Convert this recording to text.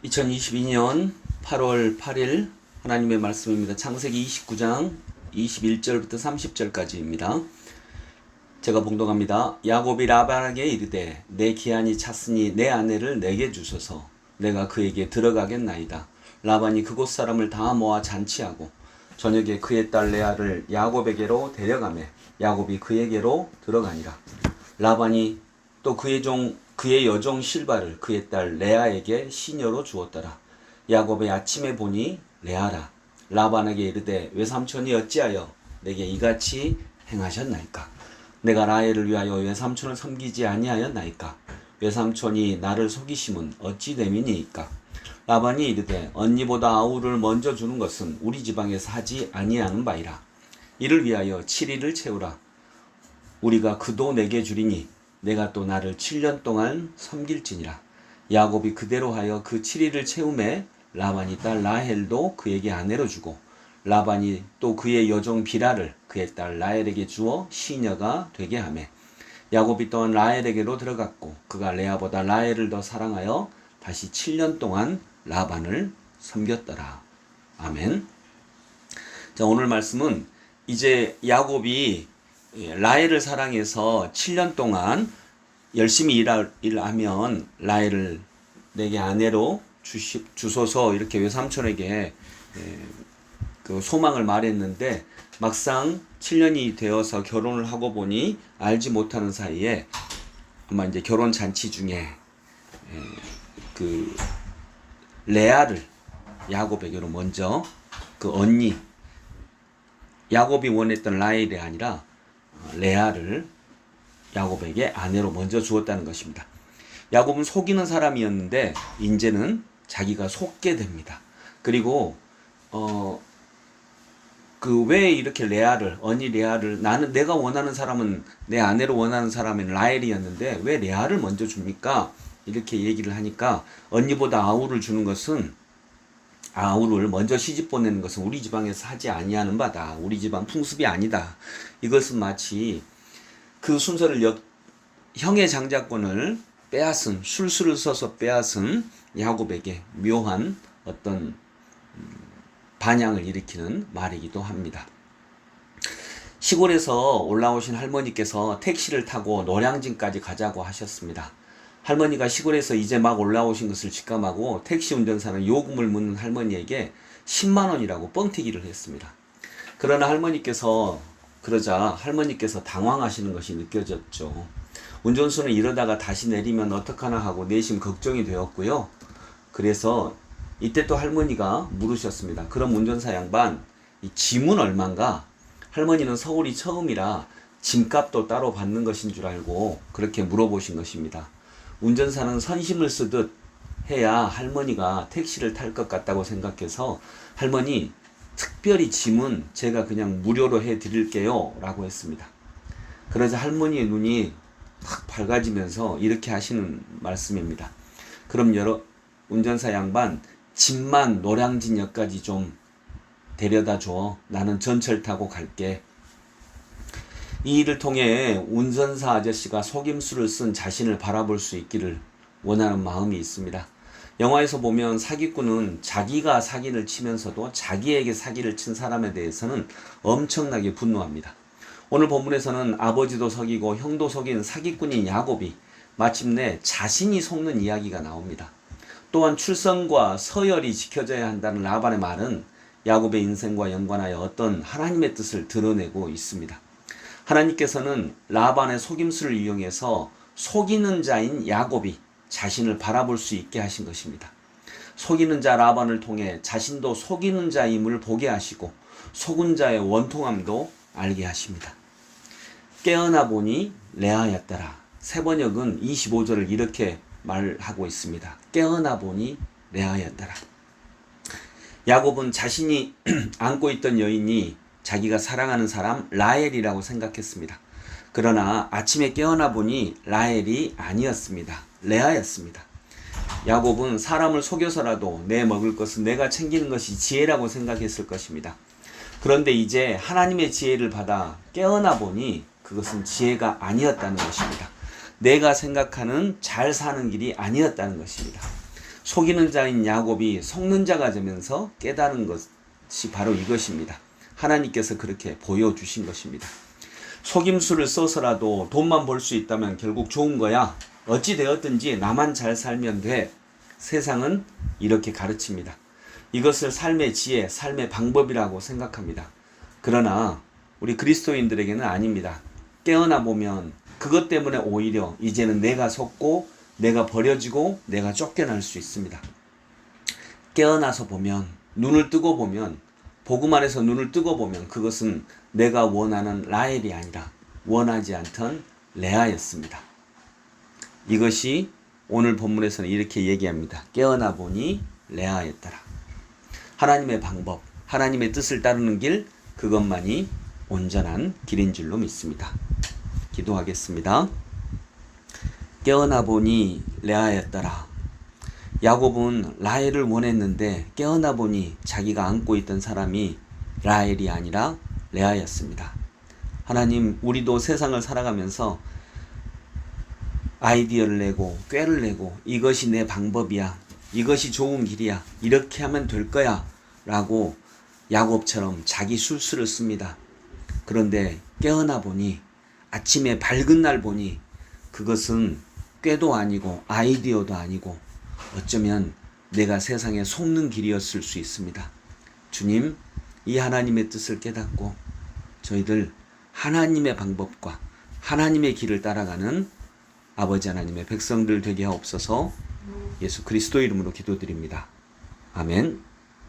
2022년 8월 8일 하나님의 말씀입니다. 창세기 29장 21절부터 30절까지입니다. 제가 봉독합니다. 야곱이 라반에게 이르되 내 기한이 찼으니 내 아내를 내게 주소서. 내가 그에게 들어가겠나이다. 라반이 그곳 사람을 다 모아 잔치하고 저녁에 그의 딸 레아를 야곱에게로 데려가매 야곱이 그에게로 들어가니라. 라반이 또 그의 여종 실바를 그의 딸 레아에게 시녀로 주었더라. 야곱이 아침에 보니 레아라. 라반에게 이르되 외삼촌이 어찌하여 내게 이같이 행하셨나이까? 내가 라헬을 위하여 외삼촌을 섬기지 아니하였나이까? 외삼촌이 나를 속이심은 어찌 됨이니이까? 라반이 이르되 언니보다 아우를 먼저 주는 것은 우리 지방에서 하지 아니하는 바이라. 이를 위하여 7일을 채우라. 우리가 그도 내게 주리니 내가 또 나를 7년 동안 섬길지니라. 야곱이 그대로 하여 그 7일을 채우매 라반이 딸 라헬도 그에게 아내로 주고 라반이 또 그의 여종 비라를 그의 딸 라헬에게 주어 시녀가 되게 하매 야곱이 또한 라헬에게로 들어갔고 그가 레아보다 라헬을 더 사랑하여 다시 7년 동안 라반을 섬겼더라. 아멘. 자, 오늘 말씀은 이제 야곱이 라헬을 사랑해서 7년 동안 열심히 일하면 라헬을 내게 아내로 주소서 이렇게 외삼촌에게 그 소망을 말했는데 막상 7년이 되어서 결혼을 하고 보니 알지 못하는 사이에 아마 이제 결혼 잔치 중에 그 레아를 야곱에게로 먼저 그 언니 야곱이 원했던 라헬이 아니라 레아를 야곱에게 아내로 먼저 주었다는 것입니다. 야곱은 속이는 사람이었는데 이제는 자기가 속게 됩니다. 그리고 그 왜 이렇게 언니 레아를 나는 내가 원하는 사람은 내 아내로 원하는 사람은 라헬이었는데 왜 레아를 먼저 줍니까? 이렇게 얘기를 하니까 언니보다 아우를 주는 것은 아우를 먼저 시집 보내는 것은 우리 지방에서 하지 아니하는 바다. 우리 지방 풍습이 아니다. 이것은 마치 그 순서를 형의 장자권을 빼앗은 술수를 써서 빼앗은 야곱에게 묘한 어떤 반향을 일으키는 말이기도 합니다. 시골에서 올라오신 할머니께서 택시를 타고 노량진까지 가자고 하셨습니다. 할머니가 시골에서 이제 막 올라오신 것을 직감하고 택시 운전사는 요금을 묻는 할머니에게 10만 원이라고 뻥튀기를 했습니다. 그러나 그러자 할머니께서 당황하시는 것이 느껴졌죠. 운전수는 이러다가 다시 내리면 어떡하나 하고 내심 걱정이 되었고요. 그래서 이때 또 할머니가 물으셨습니다. 그럼 운전사 양반, 이 짐은 얼만가? 할머니는 서울이 처음이라 짐값도 따로 받는 것인 줄 알고 그렇게 물어보신 것입니다. 운전사는 선심을 쓰듯 해야 할머니가 택시를 탈 것 같다고 생각해서 할머니, 특별히 짐은 제가 그냥 무료로 해드릴게요 라고 했습니다. 그러자 할머니의 눈이 탁 밝아지면서 이렇게 하시는 말씀입니다. 그럼 운전사 양반, 짐만 노량진역까지 좀 데려다 줘. 나는 전철 타고 갈게. 이 일을 통해 운전사 아저씨가 속임수를 쓴 자신을 바라볼 수 있기를 원하는 마음이 있습니다. 영화에서 보면 사기꾼은 자기가 사기를 치면서도 자기에게 사기를 친 사람에 대해서는 엄청나게 분노합니다. 오늘 본문에서는 아버지도 속이고 형도 속인 사기꾼인 야곱이 마침내 자신이 속는 이야기가 나옵니다. 또한 출생과 서열이 지켜져야 한다는 라반의 말은 야곱의 인생과 연관하여 어떤 하나님의 뜻을 드러내고 있습니다. 하나님께서는 라반의 속임수를 이용해서 속이는 자인 야곱이 자신을 바라볼 수 있게 하신 것입니다. 속이는 자 라반을 통해 자신도 속이는 자임을 보게 하시고 속은 자의 원통함도 알게 하십니다. 깨어나 보니 레아였더라. 세번역은 25절을 이렇게 말하고 있습니다. 깨어나 보니 레아였더라. 야곱은 자신이 안고 있던 여인이 자기가 사랑하는 사람 라헬이라고 생각했습니다. 그러나 아침에 깨어나 보니 라헬이 아니었습니다. 레아였습니다. 야곱은 사람을 속여서라도 내 먹을 것은 내가 챙기는 것이 지혜라고 생각했을 것입니다. 그런데 이제 하나님의 지혜를 받아 깨어나 보니 그것은 지혜가 아니었다는 것입니다. 내가 생각하는 잘 사는 길이 아니었다는 것입니다. 속이는 자인 야곱이 속는 자가 되면서 깨달은 것이 바로 이것입니다. 하나님께서 그렇게 보여주신 것입니다. 속임수를 써서라도 돈만 벌 수 있다면 결국 좋은 거야. 어찌 되었든지 나만 잘 살면 돼. 세상은 이렇게 가르칩니다. 이것을 삶의 지혜, 삶의 방법이라고 생각합니다. 그러나 우리 그리스도인들에게는 아닙니다. 깨어나 보면 그것 때문에 오히려 이제는 내가 속고 내가 버려지고 내가 쫓겨날 수 있습니다. 깨어나서 보면, 눈을 뜨고 보면, 복음 안에서 눈을 뜨고 보면 그것은 내가 원하는 라헬이 아니라 원하지 않던 레아였습니다. 이것이 오늘 본문에서는 이렇게 얘기합니다. 깨어나 보니 레아였더라. 하나님의 방법, 하나님의 뜻을 따르는 길, 그것만이 온전한 길인 줄로 믿습니다. 기도하겠습니다. 깨어나 보니 레아였더라. 야곱은 라헬을 원했는데 깨어나 보니 자기가 안고 있던 사람이 라헬이 아니라 레아였습니다. 하나님, 우리도 세상을 살아가면서 아이디어를 내고 꾀를 내고 이것이 내 방법이야, 이것이 좋은 길이야, 이렇게 하면 될 거야 라고 야곱처럼 자기 술수를 씁니다. 그런데 깨어나 보니, 아침에 밝은 날 보니 그것은 꾀도 아니고 아이디어도 아니고 어쩌면 내가 세상에 속는 길이었을 수 있습니다. 주님, 이 하나님의 뜻을 깨닫고 저희들 하나님의 방법과 하나님의 길을 따라가는 아버지 하나님의 백성들 되게 하옵소서. 예수 그리스도 이름으로 기도드립니다. 아멘.